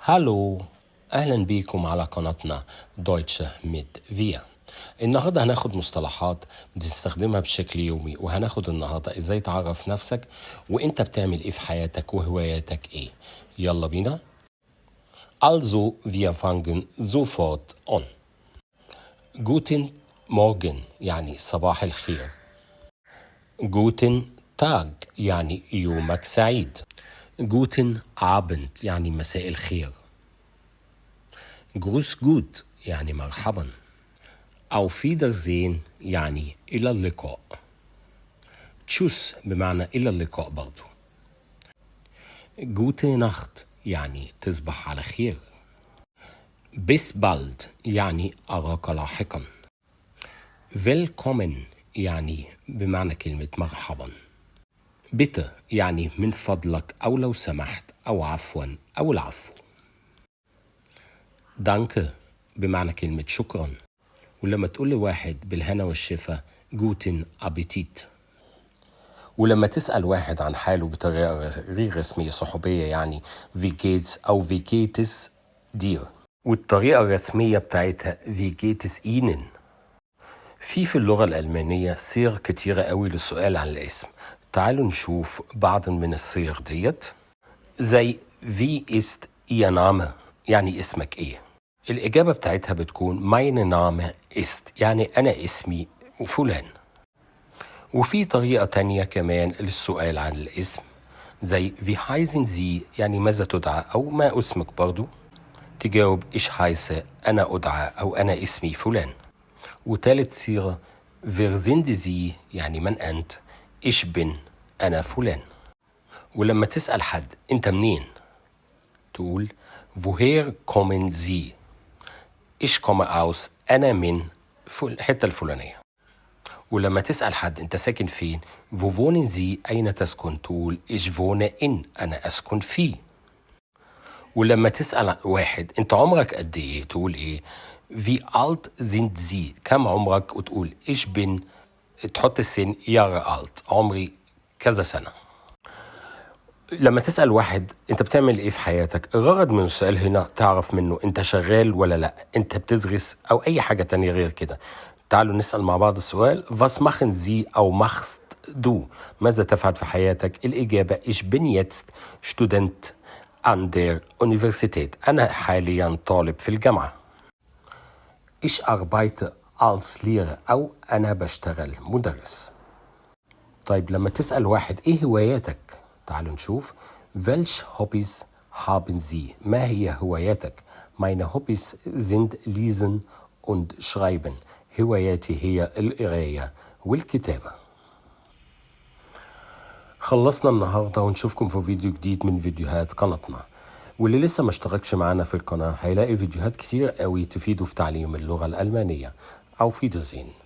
هالو، أهلا بيكم على قناتنا دويتشه ميت فيا. النهاردة هناخد مصطلحات بتستخدمها بشكل يومي، وهناخد النهاردة ازاي تعرف نفسك وانت بتعمل ايه في حياتك وهواياتك ايه. يلا بينا. Also, wir fangen sofort an. Guten Morgen يعني صباح الخير. Guten Tag يعني يومك سعيد. Guten Abend يعني مساء الخير. Grüß gut يعني مرحبا. Auf Wiedersehen يعني إلى اللقاء. Tschüss بمعنى إلى اللقاء برضو. Gute Nacht يعني تصبح على خير. Bis bald يعني أراك لاحقا. Willkommen يعني بمعنى كلمة مرحبا. Bitte يعني من فضلك أو لو سمحت أو عفوا أو العفو. Danke بمعنى كلمة شكرا. ولما تقول لواحد بالهنا والشفا جوتن أبيتيت. ولما تسأل واحد عن حاله بطريقة غير رسمية صحوبية يعني في جيتس أو في جيتس دير، والطريقة الرسمية بتاعتها في جيتس إينن. في اللغة الألمانية صيغ كتيرة قوي للسؤال عن الاسم. تعالوا نشوف بعض من الصيغ ديت. زي في ist ihr Name يعني اسمك ايه. الإجابة بتاعتها بتكون mein Name ist يعني أنا اسمي فلان. وفي طريقة تانية كمان للسؤال عن الاسم، زي wie heißen Sie يعني ماذا تدعى أو ما اسمك برضو. تجاوب ich heiße أنا أدعى أو أنا اسمي فلان. وتالت صيغة wer sind Sie يعني من أنت. ich bin أنا فلان. ولما تسأل حد أنت منين تقول woher kommen Sie. ich komme aus أنا من الحتة الفلانية. ولما تسأل حد أنت ساكن فين wo wohnen Sie أين تسكن تقول ich wohne in أنا أسكن في. ولما تسأل واحد أنت عمرك قد إيه تقول إيه wie alt sind Sie كم عمرك وتقول ich bin تحط السن Jahre alt عمري كذا سنة. لما تسأل واحد انت بتعمل ايه في حياتك، الغرض من السؤال هنا تعرف منه انت شغال ولا لا، انت بتدرس او اي حاجة تانية غير كده. تعالوا نسأل مع بعض السؤال was machen Sie او machst du ماذا تفعل في حياتك. الإجابة ich bin jetzt Student an der Universität أنا حاليا طالب في الجامعة. ich arbeite als Lehrer أو أنا بشتغل مدرس. طيب لما تسأل واحد ايه هواياتك تعالوا نشوف welche Hobbys haben Sie ما هي هواياتك. meine Hobbys sind lesen und schreiben هواياتي هي القراية والكتابة. خلصنا النهاردة ونشوفكم في فيديو جديد من فيديوهات قناتنا. واللي لسه ما اشتركش معنا في القناة هيلاقي فيديوهات كتير قوي تفيده في تعليم اللغة الألمانية. Auf Wiedersehen.